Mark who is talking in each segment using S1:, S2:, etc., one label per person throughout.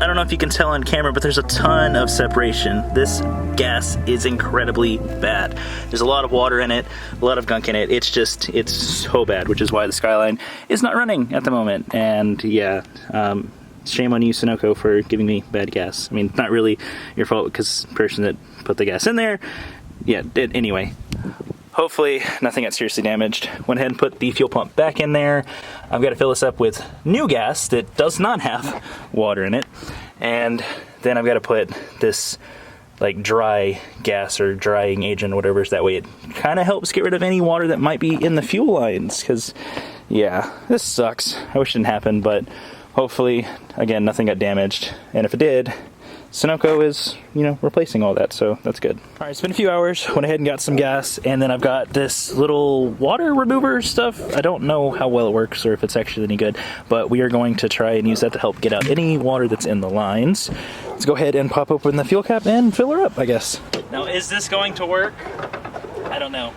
S1: I don't know if you can tell on camera, but there's a ton of separation. This gas is incredibly bad. There's a lot of water in it, a lot of gunk in it. It's just, it's so bad, which is why the SKYLINE is not running at the moment. And yeah, shame on you, Sunoco, for giving me bad gas. I mean, not really your fault, because the person that put the gas in there, yeah, anyway. Hopefully nothing got seriously damaged. Went ahead and put the fuel pump back in there. I've got to fill this up with new gas that does not have water in it. And then I've got to put this like dry gas or drying agent or whatever, so that way it kind of helps get rid of any water that might be in the fuel lines. Because yeah, this sucks. I wish it didn't happen, but hopefully, again, nothing got damaged. And if it did, Sunoco is, you know, replacing all that, so that's good. All right, it's been a few hours. Went ahead and got some gas, and then I've got this little water remover stuff. I don't know how well it works or if it's actually any good, but we are going to try and use that to help get out any water that's in the lines. Let's go ahead and pop open the fuel cap and fill her up, I guess. Now, is this going to work? I don't know.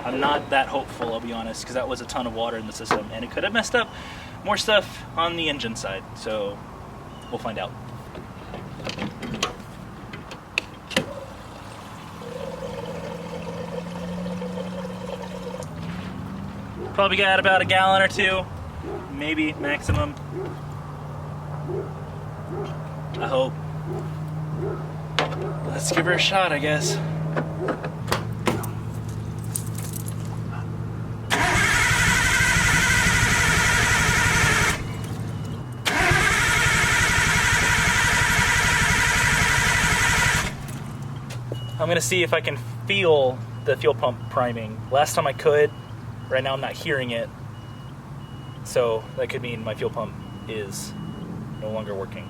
S1: I'm not that hopeful, I'll be honest, because that was a ton of water in the system, and it could have messed up more stuff on the engine side, so we'll find out. Probably got about a gallon or two, maybe maximum. I hope. Let's give her a shot, I guess. I'm gonna see if I can feel the fuel pump priming. Last time I could. Right now I'm not hearing it, so that could mean my fuel pump is no longer working.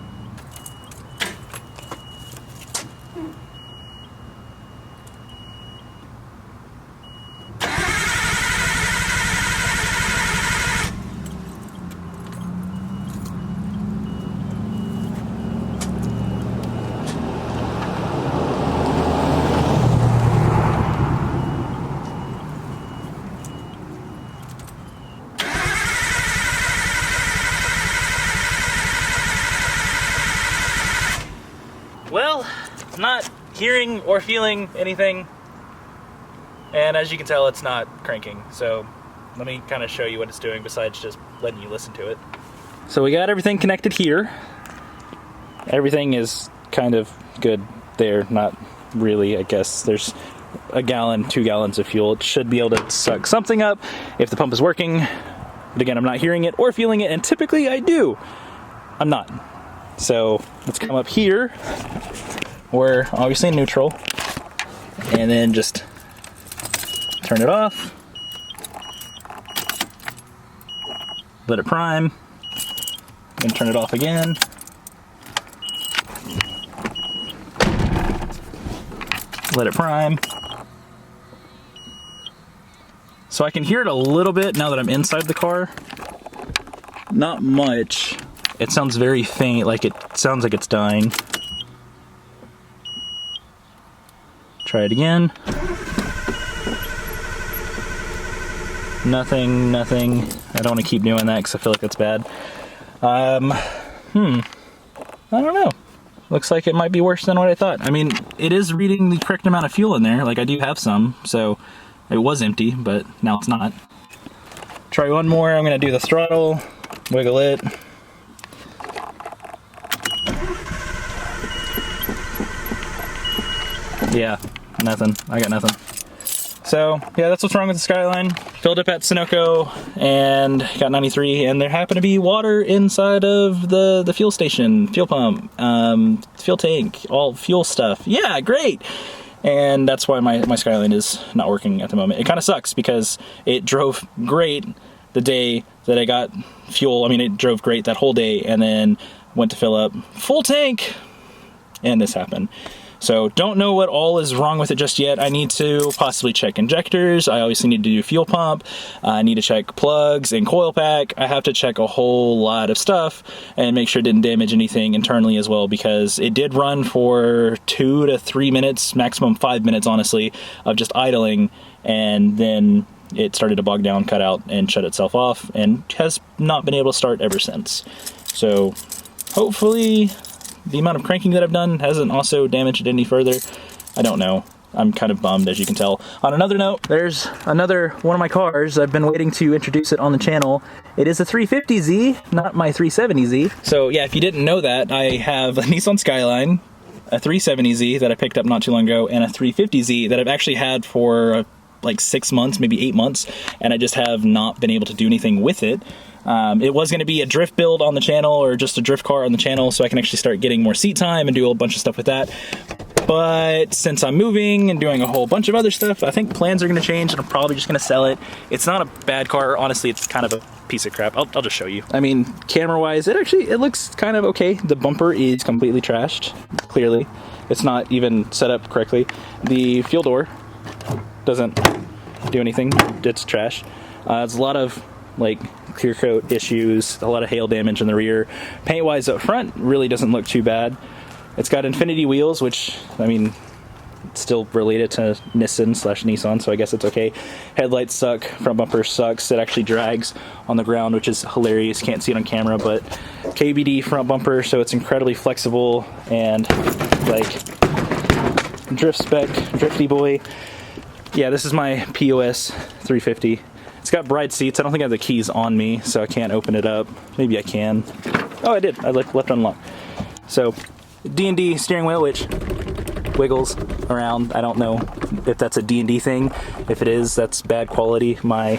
S1: Well, I'm not hearing or feeling anything, and as you can tell, it's not cranking. So let me kind of show you what it's doing besides just letting you listen to it. So we got everything connected here. Everything is kind of good there, not really, I guess. There's a gallon, 2 gallons of fuel. It should be able to suck something up if the pump is working. But again, I'm not hearing it or feeling it, and typically I do. I'm not. So let's come up here. We're obviously in neutral, and then just turn it off. Let it prime. Then turn it off again. Let it prime. So I can hear it a little bit now that I'm inside the car. Not much. It sounds very faint, like it sounds like it's dying. Try it again. Nothing, nothing. I don't want to keep doing that because I feel like that's bad. I don't know. Looks like it might be worse than what I thought. I mean, it is reading the correct amount of fuel in there. Like, I do have some, so it was empty, but now it's not. Try one more. I'm going to do the throttle, wiggle it. Yeah, nothing. I got nothing. So, yeah, that's what's wrong with the SKYLINE. Filled up at Sunoco and got 93, and there happened to be water inside of the fuel station, fuel pump, fuel tank, all fuel stuff. Yeah, great! And that's why my SKYLINE is not working at the moment. It kind of sucks because it drove great the day that I got fuel. I mean, it drove great that whole day, and then went to fill up full tank, and this happened. So don't know what all is wrong with it just yet. I need to possibly check injectors. I obviously need to do fuel pump. I need to check plugs and coil pack. I have to check a whole lot of stuff and make sure it didn't damage anything internally as well, because it did run for 2 to 3 minutes, maximum 5 minutes, honestly, of just idling, and then it started to bog down, cut out, and shut itself off, and has not been able to start ever since. So hopefully the amount of cranking that I've done hasn't also damaged it any further. I don't know. I'm kind of bummed, as you can tell. On another note, there's another one of my cars. I've been waiting to introduce it on the channel. It is a 350Z, not my 370Z. So yeah, if you didn't know that, I have a Nissan Skyline, a 370Z that I picked up not too long ago, and a 350Z that I've actually had for like 6 months, maybe 8 months, and I just have not been able to do anything with it. It was going to be a drift build on the channel, or just a drift car on the channel, so I can actually start getting more seat time and do a bunch of stuff with that. But since I'm moving and doing a whole bunch of other stuff, I think plans are going to change, and I'm probably just going to sell it. It's not a bad car. Honestly, it's kind of a piece of crap. I'll just show you. I mean, camera-wise, it looks kind of okay. The bumper is completely trashed, clearly. It's not even set up correctly. The fuel door doesn't do anything. It's trash. It's a lot of like clear coat issues, a lot of hail damage in the rear. Paint-wise up front really doesn't look too bad. It's got infinity wheels, which, I mean, it's still related to Nissan/Nissan, so I guess it's okay. Headlights suck, front bumper sucks. It actually drags on the ground, which is hilarious. Can't see it on camera, but KBD front bumper, so it's incredibly flexible and like drift spec, drifty boy. Yeah, this is my POS 350. It's got bride seats. I don't think I have the keys on me, so I can't open it up. Maybe I can. Oh, I did. I left unlocked. So D&D steering wheel, which wiggles around. I don't know if that's a D&D thing. If it is, that's bad quality. My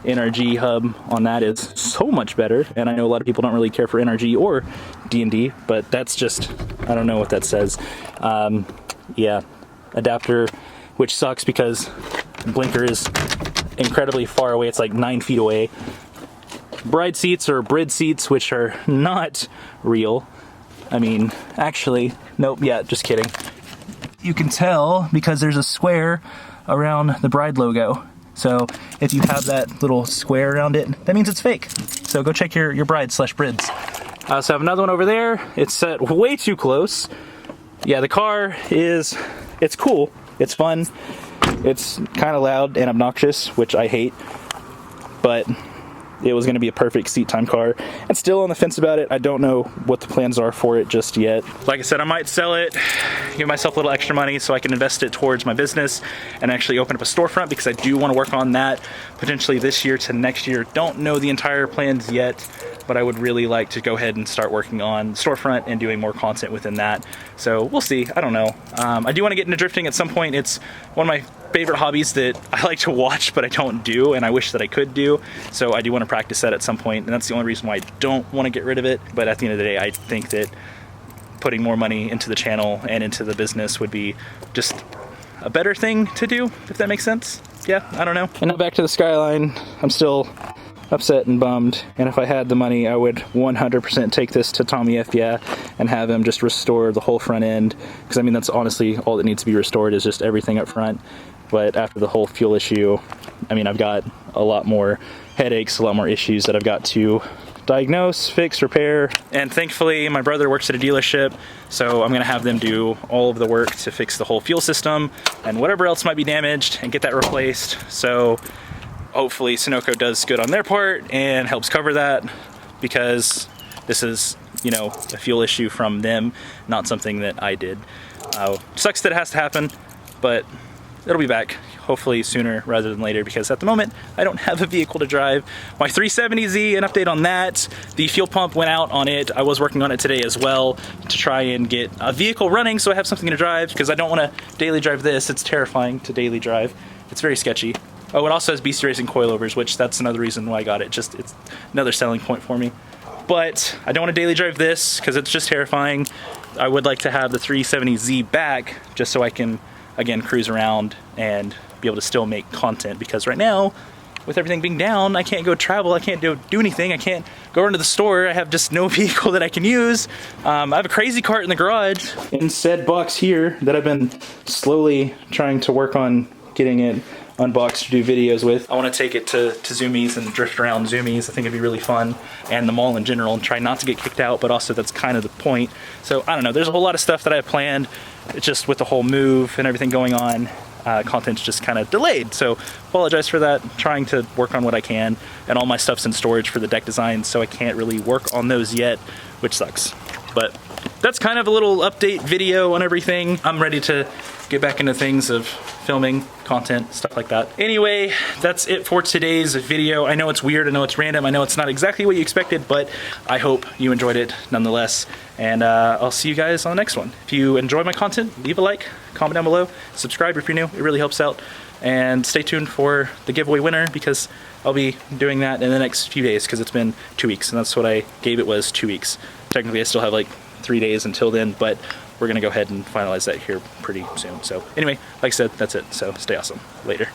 S1: NRG hub on that is so much better, and I know a lot of people don't really care for NRG or D&D, but that's just, I don't know what that says. Yeah, adapter, which sucks because blinker is incredibly far away. It's like 9 feet away. Bride seats or brid seats, which are not real. I mean, actually, nope, yeah, just kidding. You can tell because there's a square around the bride logo. So if you have that little square around it, that means it's fake. So go check your brides/brids. I also have another one over there. It's set way too close. Yeah, the car it's cool. It's fun. It's kind of loud and obnoxious, which I hate, but it was going to be a perfect seat time car. And still on the fence about it. I don't know what the plans are for it just yet. Like I said, I might sell it, give myself a little extra money so I can invest it towards my business and actually open up a storefront, because I do want to work on that potentially this year to next year. Don't know the entire plans yet, but I would really like to go ahead and start working on the storefront and doing more content within that. So we'll see. I don't know. I do want to get into drifting at some point. It's one of my favorite hobbies that I like to watch, but I don't do, and I wish that I could do. So I do want to practice that at some point, and that's the only reason why I don't want to get rid of it. But at the end of the day, I think that putting more money into the channel and into the business would be just a better thing to do, if that makes sense. Yeah, I don't know. And now back to the Skyline. I'm still upset and bummed, and if I had the money, I would 100% take this to Tommy F. Yeah and have him just restore the whole front end, because I mean, that's honestly all that needs to be restored, is just everything up front. But after the whole fuel issue, I mean, I've got a lot more headaches, a lot more issues that I've got to diagnose, fix, repair, and thankfully my brother works at a dealership, so I'm gonna have them do all of the work to fix the whole fuel system and whatever else might be damaged and get that replaced. So hopefully Sunoco does good on their part and helps cover that, because this is, you know, a fuel issue from them, not something that I did. Sucks that it has to happen, but it'll be back hopefully sooner rather than later, because at the moment I don't have a vehicle to drive. My 370Z, an update on that. The fuel pump went out on it. I was working on it today as well to try and get a vehicle running so I have something to drive, because I don't want to daily drive this. It's terrifying to daily drive. It's very sketchy. Oh, it also has BC Racing coilovers, which that's another reason why I got it. Just, it's another selling point for me. But I don't want to daily drive this because it's just terrifying. I would like to have the 370Z back just so I can, again, cruise around and be able to still make content, because right now, with everything being down, I can't go travel, I can't do anything, I can't go into the store, I have just no vehicle that I can use. I have a crazy cart in the garage in said box here that I've been slowly trying to work on getting it unboxed to do videos with. I want to take it to Zoomies and drift around Zoomies. I think it'd be really fun, and the mall in general, and try not to get kicked out, but also that's kind of the point. So I don't know, there's a whole lot of stuff that I have planned. It's just with the whole move and everything going on, content's just kind of delayed. So apologize for that. I'm trying to work on what I can, and all my stuff's in storage for the deck design, so I can't really work on those yet, which sucks. But that's kind of a little update video on everything. I'm ready to get back into things of filming content, stuff like that. Anyway, that's it for today's video. I know it's weird, I know it's random, I know it's not exactly what you expected, but I hope you enjoyed it nonetheless. And I'll see you guys on the next one. If you enjoy my content, leave a like, comment down below, subscribe if you're new, it really helps out. And stay tuned for the giveaway winner, because I'll be doing that in the next few days, because it's been 2 weeks, and that's what I gave it, was 2 weeks. Technically I still have like 3 days until then, but we're gonna go ahead and finalize that here pretty soon. So anyway, like I said, that's it. So stay awesome. Later.